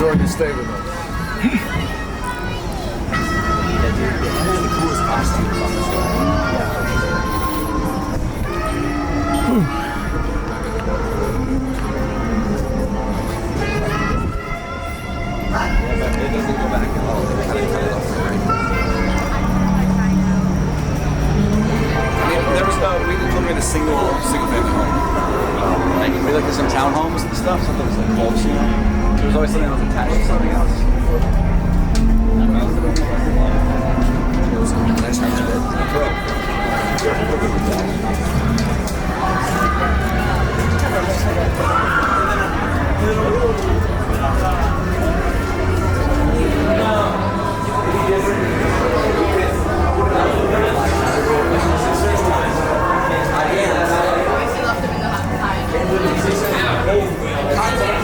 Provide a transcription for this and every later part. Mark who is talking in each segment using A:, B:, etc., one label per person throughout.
A: enjoying your stay with us.
B: The coolest costumes on this ride. It doesn't go back at all. They kind of cut it off there. I mean, there was we didn't come in a single family home. Like, we looked at some townhomes and stuff, something was like Volts, you know. There was always something that was attached to something else. Nice bit.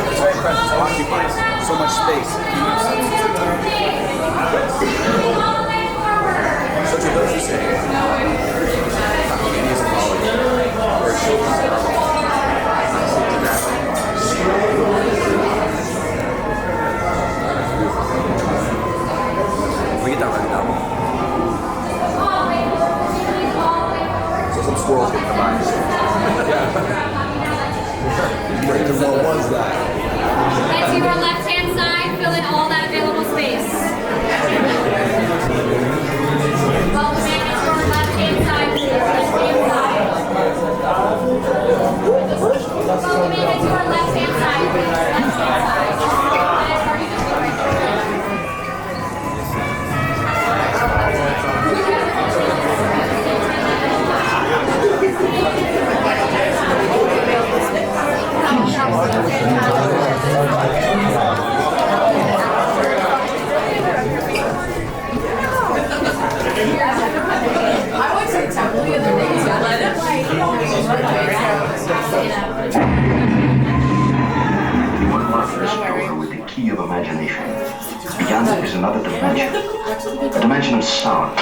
B: It's very impressive. It occupies so much space. Such a luxury city. We get that right now. So some squirrels get combined. Because what was that?
C: Head to your left-hand side, fill in all that available space. Welcome in to your left-hand side, please. Left-hand side. Welcome in to your left-hand side, please. Left-hand side.
D: I went to the temple the other day.
E: You unlock this door with the key of imagination. Beyond it is another dimension. A dimension of sound. A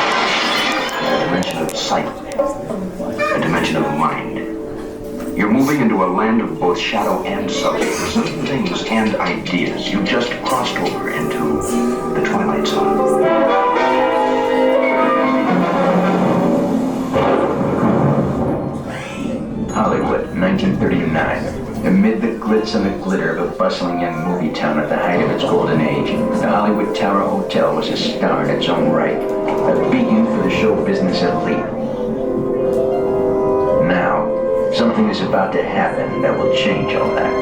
E: dimension of sight. A dimension of mind. You're moving into a land of both shadow and substance, of things and ideas. You just crossed over into the Twilight Zone.
F: Hollywood, 1939. Amid the glitz and the glitter of a bustling young movie town at the height of its golden age, the Hollywood Tower Hotel was a star in its own right, a beacon for the show business elite. Now, something is about to happen that will change all that.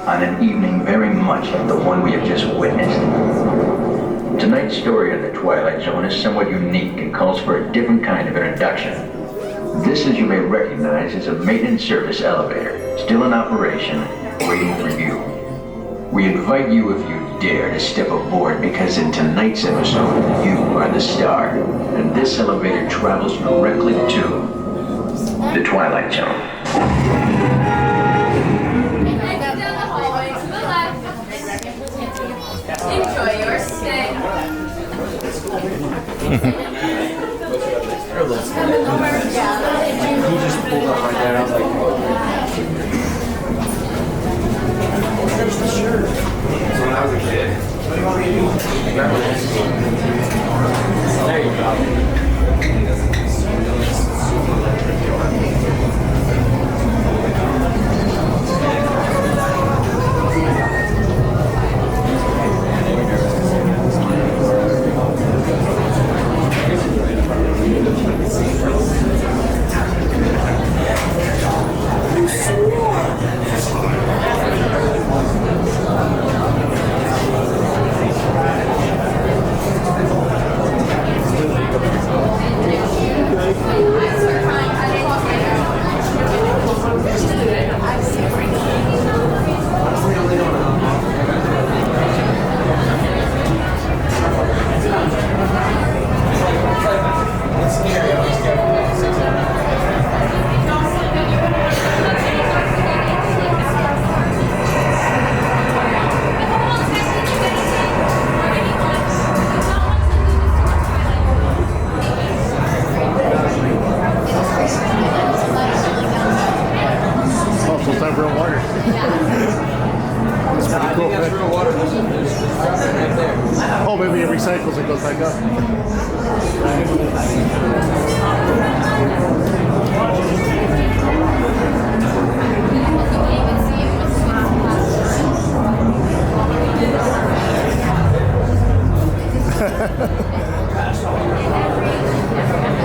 F: On an evening very much like the one we have just witnessed. Tonight's story on the Twilight Zone is somewhat unique and calls for a different kind of introduction. This, as you may recognize, is a maintenance service elevator, still in operation, waiting for you. We invite you, if you dare, to step aboard, because in tonight's episode, you are the star, and this elevator travels directly to the Twilight Zone.
D: Enjoy your stay.
B: He just pulled up right there. I was like, there's the shirt. So when I was a kid, what do you want me to do? There you go.
A: cycles, it goes back up.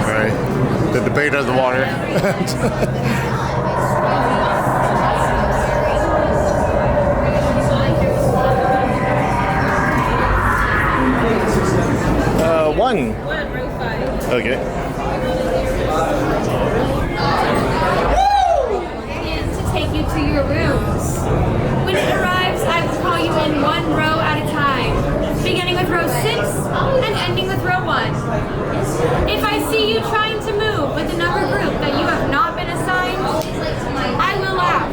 A: Right. The debate of the water. One.
C: Row 5.
A: Okay.
C: And to take you to your rooms. When it arrives, I will call you in one row at a time, beginning with row 6 and ending with row 1. If I see you trying to move with another group that you have not been assigned, I will laugh.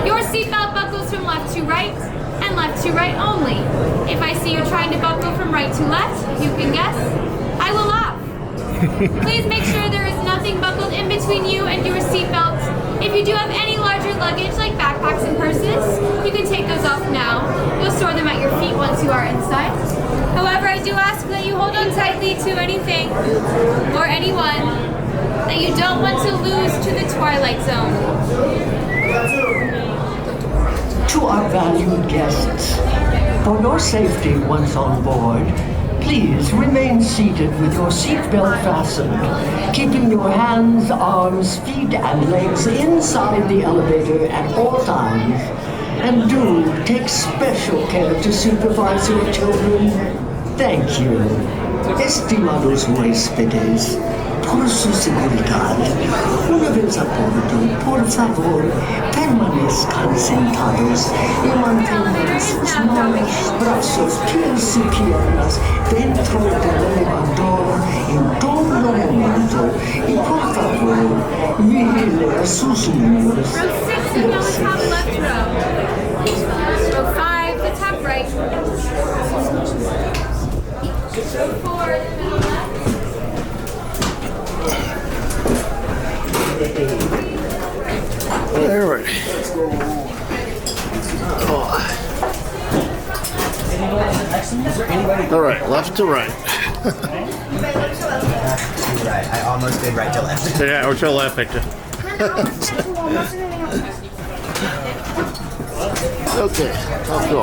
C: Your seatbelt buckles from left to right and left to right only. If I see you trying to buckle from right to left, you can guess, I will laugh. Please make sure there is nothing buckled in between you and your seatbelt. If you do have any larger luggage like backpacks and purses, you can take those off now. You'll store them at your feet once you are inside. However, I do ask that you hold on tightly to anything or anyone that you don't want to lose to the Twilight Zone.
G: To our valued guests, for your safety once on board, please remain seated with your seatbelt fastened, keeping your hands, arms, feet, and legs inside the elevator at all times. And do take special care to supervise your children. Thank you. Estimados huéspedes, por su seguridad, una vez a bordo, por favor, permanezcan sentados y mantengan sus manos, brazos, pies y piernas dentro del elevador en todo momento. Y por favor, vigile a sus niños.
C: Row 6 is on the top left row. Row 5, the top right. Row 4, the middle left.
A: All right. All right, left to right.
H: Right, I almost did right to left.
A: Yeah, or to left, Victor. Okay, let's go.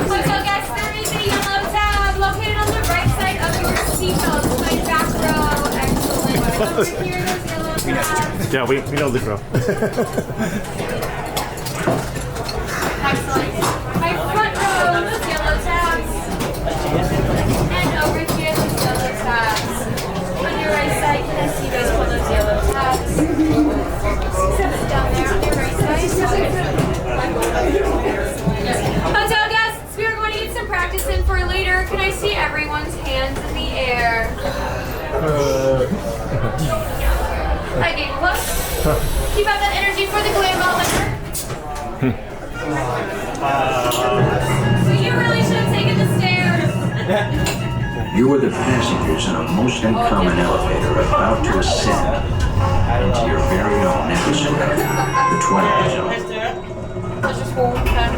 C: Hotel guests, there is a yellow tab located on the right side of your seatbelt. My back row, excellent. Over here, those yellow tabs.
A: Yeah, we know the drill.
C: Excellent. My front row, those yellow tabs. And over here, those yellow tabs. On your right side, can I see those yellow tabs? Down there on your right side. Hotel guests, we are going to get some practice in for later. Can I see everyone's hands in the air? I gave a look. Keep up that energy for the glam ball So you really should have taken the stairs.
F: You are the passengers in a most uncommon elevator about to ascend into your very own episode of The Twilight Zone.
C: Let's just hold that.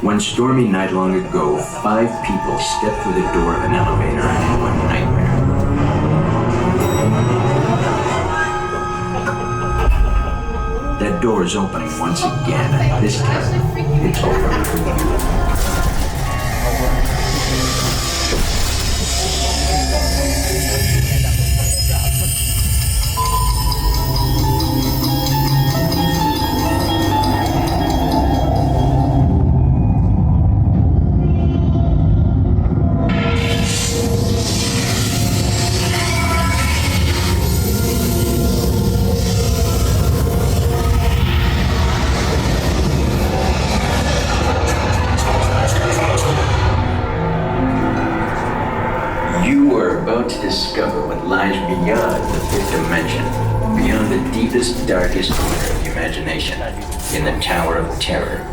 F: One stormy night long ago, 5 people stepped through the door of an elevator into a nightmare. That door is opening once again, and this time, it's over. are about to discover what lies beyond the fifth dimension, beyond the deepest, darkest corner of the imagination, in the Tower of Terror.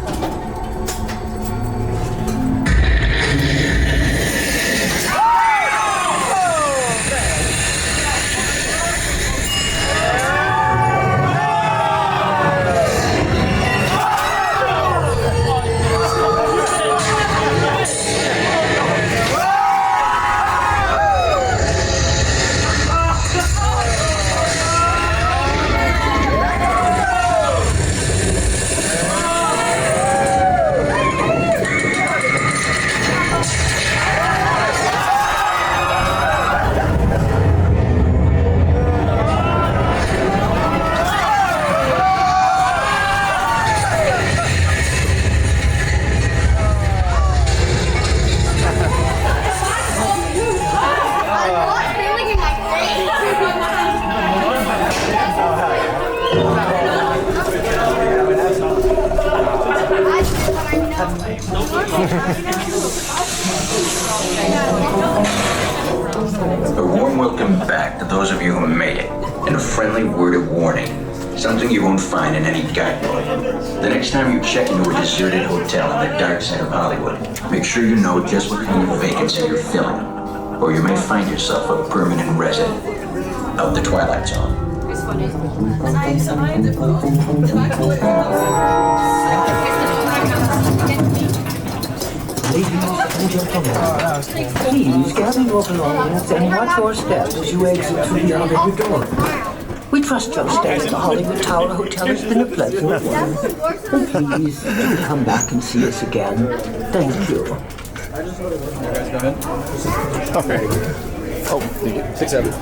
F: A warm welcome back to those of you who made it, and a friendly word of warning. Something you won't find in any guidebook. The next time you check into a deserted hotel in the dark side of Hollywood, make sure you know just what kind of vacancy you're filling, or you may find yourself a permanent resident of the Twilight Zone.
G: Ladies and gentlemen, please gather your belongings and watch your step as you exit through the elevator door. We trust your stay at the Hollywood Tower Hotel has been a pleasant one. And please do come back and see us again. Thank you.
A: Okay. Oh, 6-7.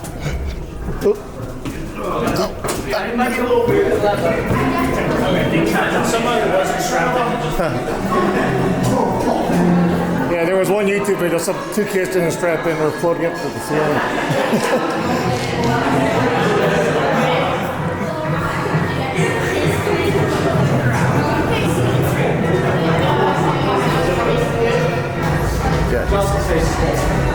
A: Yeah, there was one YouTube video, two kids didn't strap in, were floating up to the ceiling. Yeah.